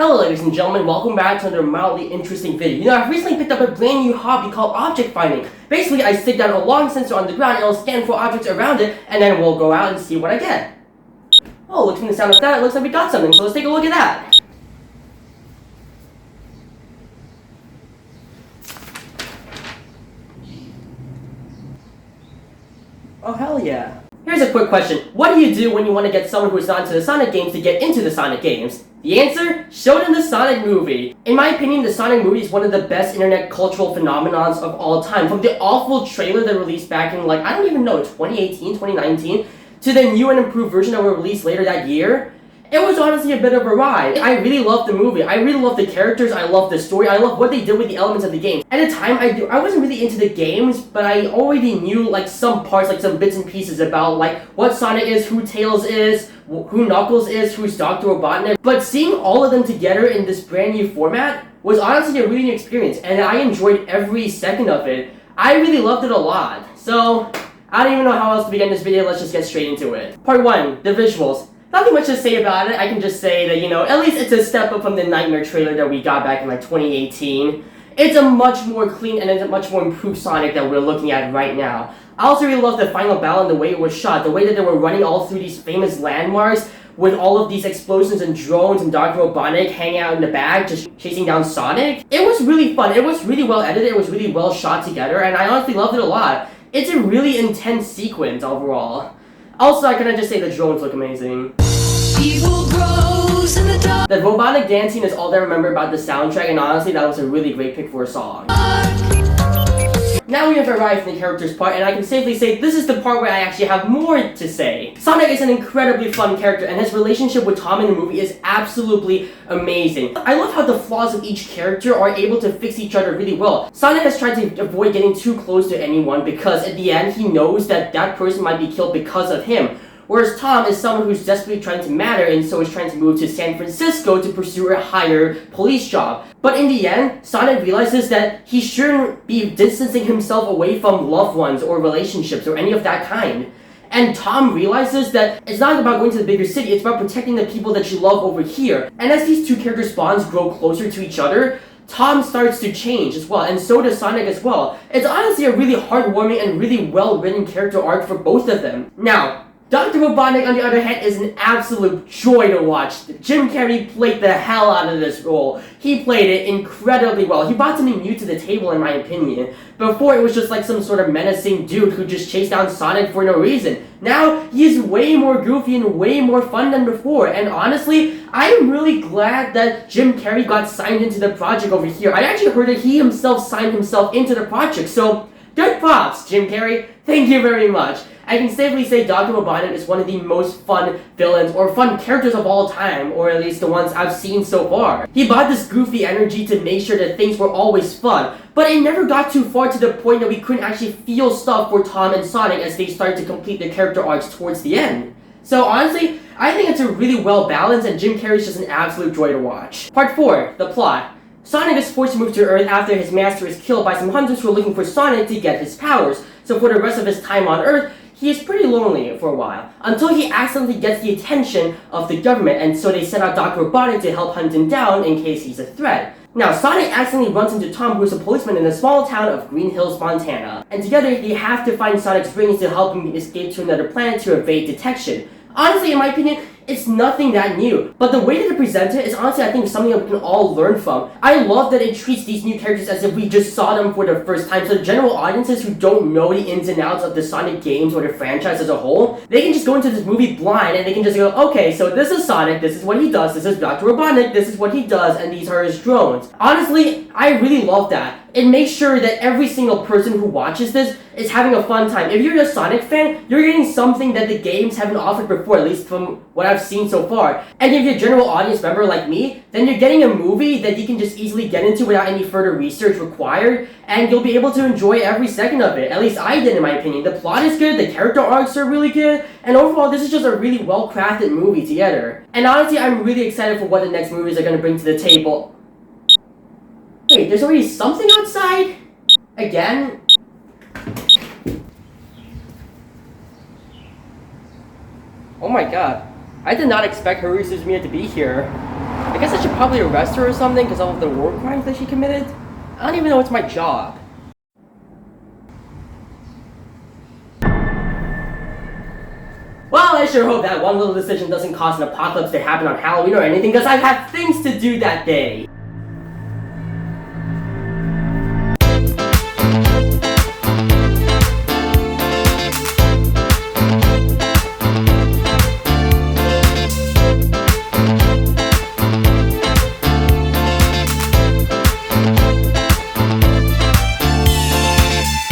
Hello ladies and gentlemen, welcome back to another mildly interesting video. I've recently picked up a brand new hobby called object finding. Basically, I stick down a long sensor on the ground and I'll scan for objects around it, and then we'll go out and see what I get. Oh, looks from the sound of that, it looks like we got something, so let's take a look at that. Oh, hell yeah. Here's a quick question. What do you do when you want to get someone who's not into the Sonic games to get into the Sonic games? The answer? Show them the Sonic movie. In my opinion, the Sonic movie is one of the best internet cultural phenomenons of all time. From the awful trailer that released back in, 2018, 2019, to the new and improved version that will release later that year, it was honestly a bit of a ride. I really loved the movie. I really loved the characters. I loved the story. I loved what they did with the elements of the game. At the time, I wasn't really into the games, but I already knew some parts, some bits and pieces about what Sonic is, who Tails is, who Knuckles is, who's Dr. Robotnik. But seeing all of them together in this brand new format was honestly a really new experience, and I enjoyed every second of it. I really loved it a lot. So, I don't even know how else to begin this video. Let's just get straight into it. Part 1, the visuals. Nothing much to say about it. I can just say that, at least it's a step up from the Nightmare trailer that we got back in 2018. It's a much more clean and it's a much more improved Sonic that we're looking at right now. I also really love the final battle and the way it was shot, the way that they were running all through these famous landmarks with all of these explosions and drones and Dr. Robotnik hanging out in the back, just chasing down Sonic. It was really fun. It was really well edited. It was really well shot together, and I honestly loved it a lot. It's a really intense sequence overall. Also, I couldn't just say the drones look amazing. Evil grows in the dark. The robotic dancing is all that I remember about the soundtrack, and honestly, that was a really great pick for a song. Now we have arrived in the characters part, and I can safely say this is the part where I actually have more to say. Sonic is an incredibly fun character, and his relationship with Tom in the movie is absolutely amazing. I love how the flaws of each character are able to fix each other really well. Sonic has tried to avoid getting too close to anyone because at the end he knows that that person might be killed because of him. Whereas Tom is someone who's desperately trying to matter and so is trying to move to San Francisco to pursue a higher police job. But in the end, Sonic realizes that he shouldn't be distancing himself away from loved ones or relationships or any of that kind. And Tom realizes that it's not about going to the bigger city, it's about protecting the people that you love over here. And as these two characters' bonds grow closer to each other, Tom starts to change as well, and so does Sonic as well. It's honestly a really heartwarming and really well-written character arc for both of them. Now, Dr. Robotnik, on the other hand, is an absolute joy to watch. Jim Carrey played the hell out of this role. He played it incredibly well. He brought something new to the table, in my opinion. Before, it was just some sort of menacing dude who just chased down Sonic for no reason. Now, he's way more goofy and way more fun than before. And honestly, I'm really glad that Jim Carrey got signed into the project over here. I actually heard that he himself signed himself into the project, so good props, Jim Carrey. Thank you very much. I can safely say Dr. Robotnik is one of the most fun villains or fun characters of all time, or at least the ones I've seen so far. He brought this goofy energy to make sure that things were always fun, but it never got too far to the point that we couldn't actually feel stuff for Tom and Sonic as they started to complete their character arcs towards the end. So honestly, I think it's a really well balanced, and Jim Carrey's just an absolute joy to watch. Part 4, the plot. Sonic is forced to move to Earth after his master is killed by some hunters who are looking for Sonic to get his powers. So for the rest of his time on Earth, he is pretty lonely for a while, until he accidentally gets the attention of the government, and so they send out Dr. Robotnik to help hunt him down in case he's a threat. Now, Sonic accidentally runs into Tom, who is a policeman in the small town of Green Hills, Montana, and together they have to find Sonic's rings to help him escape to another planet to evade detection. Honestly, in my opinion, it's nothing that new, but the way that it presents it is honestly, I think, something that we can all learn from. I love that it treats these new characters as if we just saw them for the first time, so the general audiences who don't know the ins and outs of the Sonic games or the franchise as a whole, they can just go into this movie blind and they can just go, okay, so this is Sonic, this is what he does, this is Dr. Robotnik, this is what he does, and these are his drones. Honestly, I really love that. It makes sure that every single person who watches this is having a fun time. If you're a Sonic fan, you're getting something that the games haven't offered before, at least from what I've seen so far. And if you're a general audience member like me, then you're getting a movie that you can just easily get into without any further research required, and you'll be able to enjoy every second of it. At least I did, in my opinion. The plot is good, the character arcs are really good, and overall this is just a really well-crafted movie together. And honestly, I'm really excited for what the next movies are going to bring to the table. Wait, there's already something outside? Again? Oh my god. I did not expect Haruhi Suzumiya to be here. guess I should probably arrest her or something because of all the war crimes that she committed. I don't even know it's my job. Well, I sure hope that one little decision doesn't cause an apocalypse to happen on Halloween or anything, because I have things to do that day.